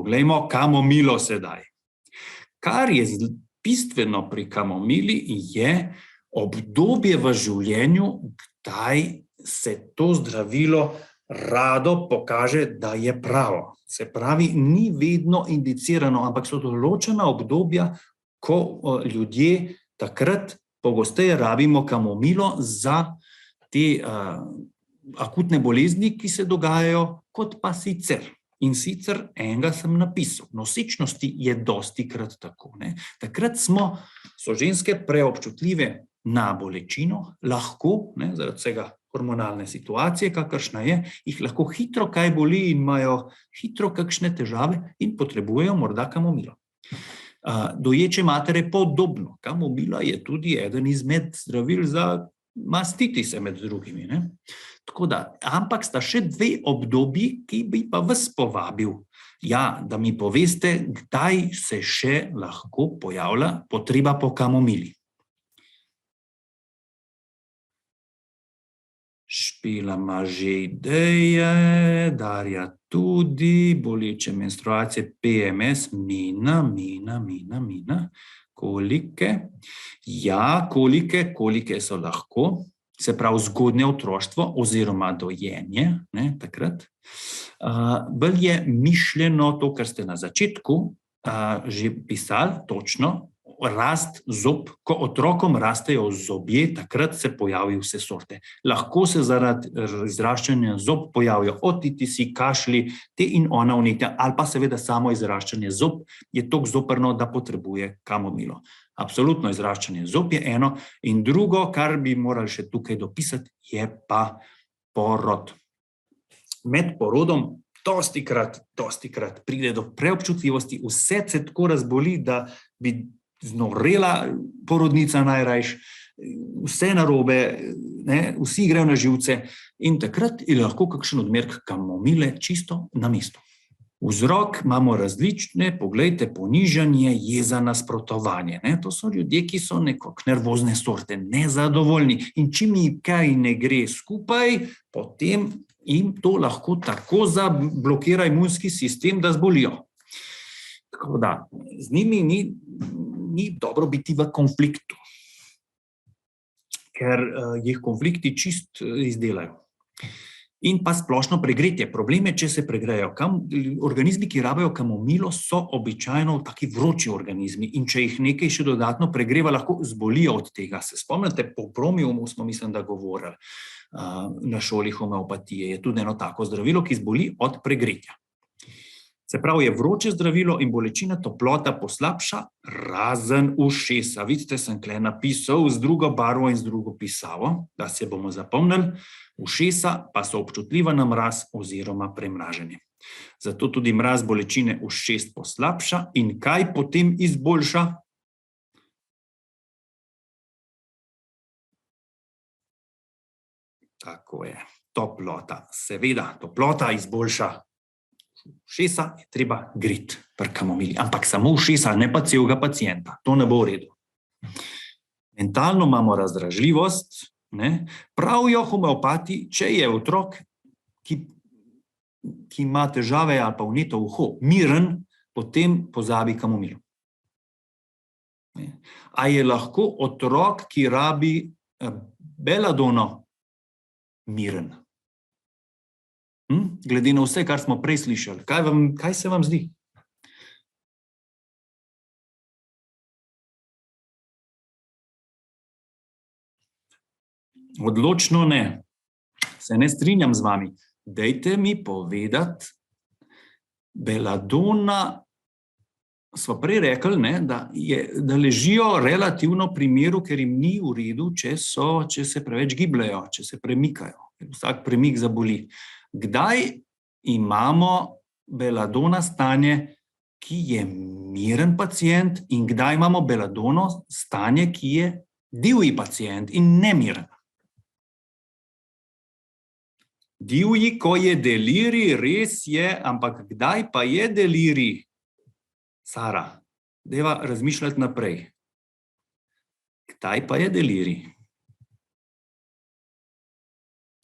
Poglejmo kamomilo sedaj. Kar je bistveno pri kamomili, je obdobje v življenju, kdaj se to zdravilo rado pokaže, da je pravo. Se pravi, ni vedno indicirano, ampak so določena obdobja, ko ljudje takrat pogosteje rabimo kamomilo za te akutne bolezni, ki se dogajajo, kot pa sicer. In sicer enega sem napisal. Nosečnosti je dostikrat tako. Takrat so ženske preobčutljive na bolečino, lahko, zaradi vsega hormonalne situacije, kakršna je, jih lahko hitro kaj boli in imajo hitro kakšne težave in potrebujejo morda kamomilo. Doječe matere podobno. Kamomila je tudi eden izmed zdravil za mastitise med drugimi. Tako da, ampak sta še dve obdobji, ki bi pa vas povabil. Ja, da mi poveste, kdaj se še lahko pojavlja potreba po kamomili. Špela ima že ideje, Darja tudi, boleče menstruacije, PMS, Mina. Kolike? Ja, kolike so lahko. Se pravi zgodnje otroštvo oziroma dojenje, takrat. Bolj je mišljeno to, kar ste na začetku že pisali, točno, rast zob, ko otrokom rastejo zobje, takrat se pojavijo vse sorte. Lahko se zaradi izraščanja zob pojavijo otitisi, kašlji, te in ona vnetja, ali pa seveda samo izraščanje zob je toliko zoprno, da potrebuje kamomilo. Absolutno izraščanje zob je eno in drugo, kar bi morali še tukaj dopisati, je pa porod. Med porodom dostikrat pride do preobčutljivosti, vse se tako razboli, da bi znorela porodnica najrajš, vse narobe, vsi grejo na živce in takrat je lahko kakšen odmerek kamomile čisto na mestu. Vzrok imamo različne, poglejte, ponižanje, jeza, nasprotovanje. To so ljudje, ki so nekako nervozne sorte, nezadovoljni in čim jim kaj ne gre skupaj, potem jim to lahko tako zablokira imunski sistem, da zbolijo. Tako da, z njimi ni dobro biti v konfliktu, ker jih konflikti čist izdelajo. In pa splošno pregretje. Problem je, če se pregrejo. Organizmi, ki rabijo kamomilo, so običajno taki vroči organizmi in če jih nekaj še dodatno pregreva, lahko zbolijo od tega. Se spomnite, po bromiumu smo, mislim, da govorili na šoli homeopatije. Je tudi eno tako zdravilo, ki zboli od pregretja. Se pravi, je vroče zdravilo in bolečina toplota poslabša, razen ušesa. Vidite, sem tukaj napisal z drugo barvo in z drugo pisavo, da se bomo zapomnili. Ušesa pa so občutljiva na mraz oziroma premraženje. Zato tudi mraz bolečine ušes poslabša in kaj potem izboljša? Tako je, toplota. Seveda, toplota izboljša. Ušesa je treba greti pri kamomili, ampak samo ušesa, ne pa celega pacienta. To ne bo v redu. Mentalno imamo razdražljivost. Pravijo homeopati, če je otrok, ki ima težave ali pa vneto uho, miren, potem pozabi kamomilo. A je lahko otrok, ki rabi beladono, miren? Glede na vse, kar smo prej slišali. Kaj se vam zdi? Odločno ne. Se ne strinjam z vami. Dajte mi povedati, beladona, smo prej rekli, da ležijo relativno pri miru, ker jim ni v redu, če se preveč gibljajo, če se premikajo. Vsak premik zaboli. Kdaj imamo beladona stanje, ki je miren pacient in kdaj imamo beladono stanje, ki je divji pacient in nemiren? Divji, ko je delirij, res je, ampak kdaj pa je delirij? Sara, dajva razmišljati naprej. Kdaj pa je delirij?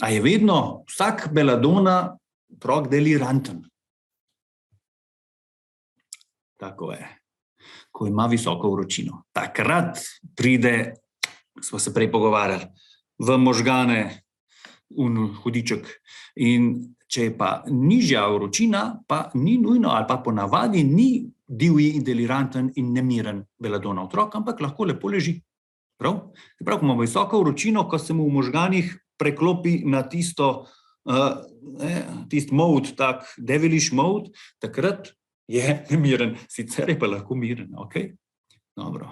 A je vedno vsak beladona otrok deliranten? tako je, ko ima visoko vročino. Takrat pride, smo se prej pogovarjali, v možgane hudiček. In če je pa nižja vročina, pa ni nujno, ali pa ponavadi ni divji, deliranten in nemiren beladona otrok, ampak lahko lepo leži. Prav? Prav, ko ima visoko vročino, ko se mu v možganih preklopi na tisto mode, tak devilish mode, takrat je nemiren, sicer je pa lahko miren, ok? Dobro.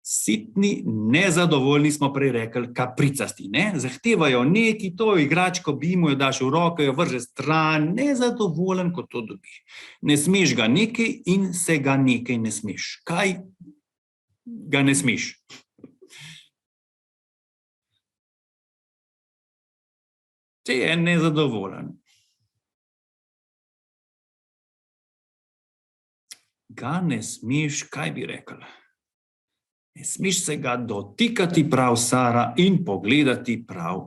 Sitni, nezadovoljni smo prej rekli, kapricasti, ne? Zahtevajo neki to igračko, bi mu jo daš v roko, jo vrže stran, nezadovoljen, ko to dobiš. Ne smeš ga nekaj in se ga nekaj ne smeš. Kaj ga ne smeš? Če je nezadovoljen. Ga ne smeš, kaj bi rekel? Ne smeš se ga dotikati prav, Sara, in pogledati prav,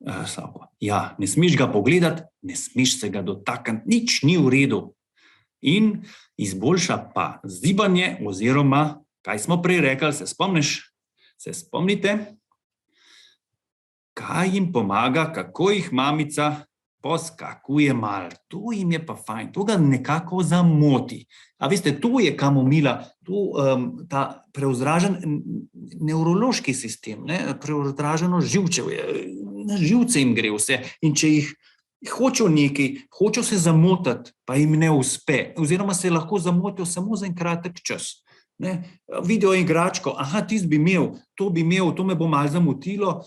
Slavko. Ja, ne smeš ga pogledati, ne smeš se ga dotakniti, nič ni v redu. In izboljša pa zibanje oziroma, kaj smo prej rekli, se spomniš? Se spomnite? Kaj jim pomaga, kako jih mamica poskakuje malo. To jim je pa fajn, to ga nekako zamoti. A veste, to je kamomila, ta preozdražen nevrološki sistem, preozdraženo živčevje, na živce jim gre vse. In če jih hočejo nekaj, hočejo se zamotati, pa jim ne uspe, oziroma se lahko zamotijo samo za en kratek čas. Vidijo igračko, aha, tist bi imel, to me bo malo zamotilo,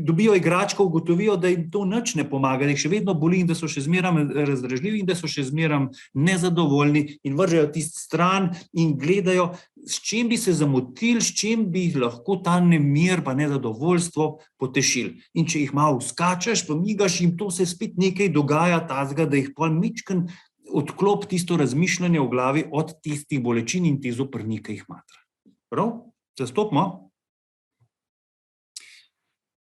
dobijo igračko, ugotovijo, da jim to nič ne pomaga, da jih še vedno boli in da so še zmeraj razdražljivi in da so še zmeraj nezadovoljni in vržejo tist stran in gledajo, s čim bi se zamotili, s čim bi lahko ta nemir pa nezadovoljstvo potešili. In če jih malo skačeš, pa migaš jim, to se spet nekaj dogaja tazga, da jih pol mičken odklop tisto razmišljanje v glavi od tistih bolečin in tih zoprnika jih matra. Prav? Zastopimo?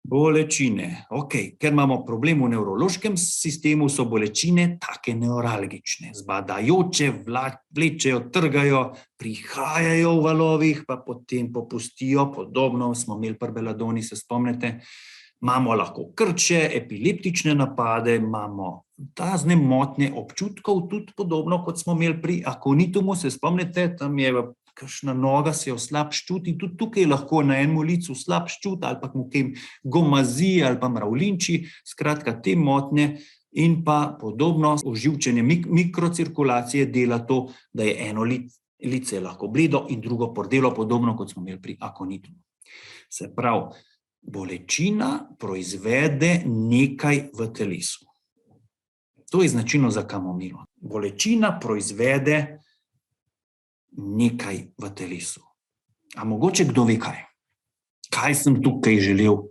Bolečine. Ok, ker imamo problem v nevrološkem sistemu, so bolečine take neuralgične, zbadajoče, vlečejo, trgajo, prihajajo v valovih, pa potem popustijo, podobno smo imeli pri beladoni, se spomnite. Imamo lahko krče, epileptične napade, imamo razne motnje občutkov, tudi podobno, kot smo imeli pri akonitumu, se spomnite, tam je kakšna noga, se jo slab ščuti, tudi tukaj lahko na enem licu slab ščut, ali pa mu kaj gomazi, ali pa mravlinči, skratka te motnje in pa podobno oživčenje mikrocirkulacije dela to, da je eno lice lahko bledo in drugo pordelo, podobno, kot smo imeli pri akonitumu. Se pravi, bolečina proizvede nekaj v telesu. To je značilno za kamomilo. Bolečina proizvede nekaj v telesu. A mogoče kdo ve kaj? Kaj sem tukaj želel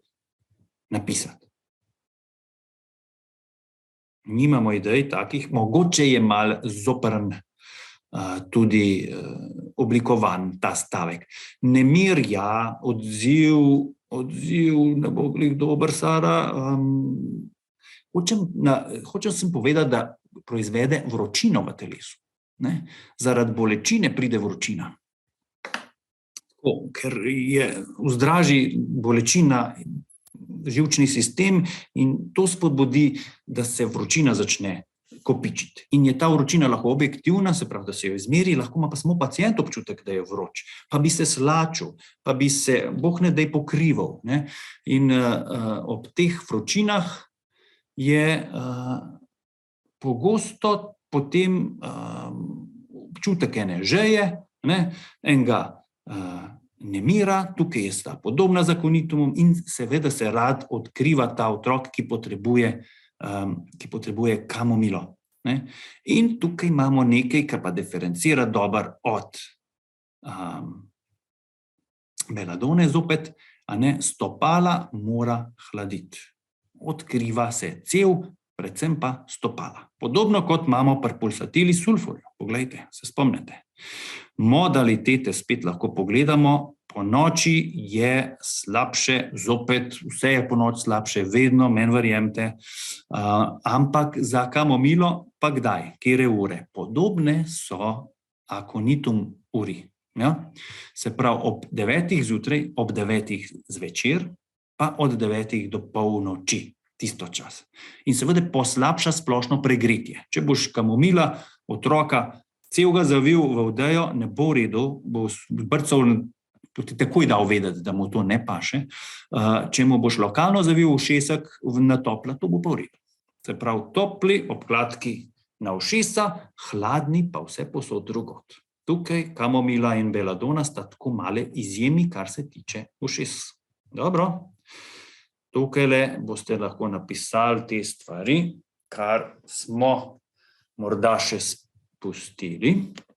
napisati? Nimamo idej takih, mogoče je malo zoprn tudi oblikovan ta stavek. Nemir, ja, odziv, ne bo glih dober, Sara. Hočem sem povedati, da proizvede vročino v telesu. Zaradi bolečine pride vročina. Ker je vzdraži bolečina živčni sistem in to spodbudi, da se vročina začne kopičiti. In je ta vročina lahko objektivna, se pravi, da se jo izmeri, lahko ima pa samo pacient občutek, da je vroč. Pa bi se slačil, pa bi se, Bog ne daj, pokrival. In ob teh vročinah je pogosto potem občutek ene žeje, enega nemira, tukaj je sta podobna zakonitumom in seveda se rad odkriva ta otrok, ki potrebuje kamomilo. In tukaj imamo nekaj, kar pa diferencira dobro od beladone zopet, stopala mora hladiti. Odkriva se cev, predvsem pa stopala. Podobno kot imamo pri pulsatili sulfurju. Poglejte, se spomnite. Modalitete spet lahko pogledamo. Po noči je slabše, zopet vse je po noč slabše, vedno, meni verjemite, ampak za kamomilo pa kdaj, kere ure. Podobne so akonitum uri. Ja? Se pravi, ob 9 zjutraj, ob 9 zvečer, pa od 9 do polnoči, tisto čas. In seveda poslabša splošno pregretje. Če boš kamomila otroka celega zavil v odejo, ne bo redu, bo brcal, ti takoj dal vedeti, da mu to ne paše. Če mu boš lokalno zavil ušesek na topla, to bo pa v redu. Se pravi, topli obkladki na ušesa, hladni pa vse posod drugot. Tukaj kamomila in beladona sta tako male izjemi, kar se tiče ušes. Dobro. Tukajle boste lahko napisali te stvari, kar smo morda še spustili.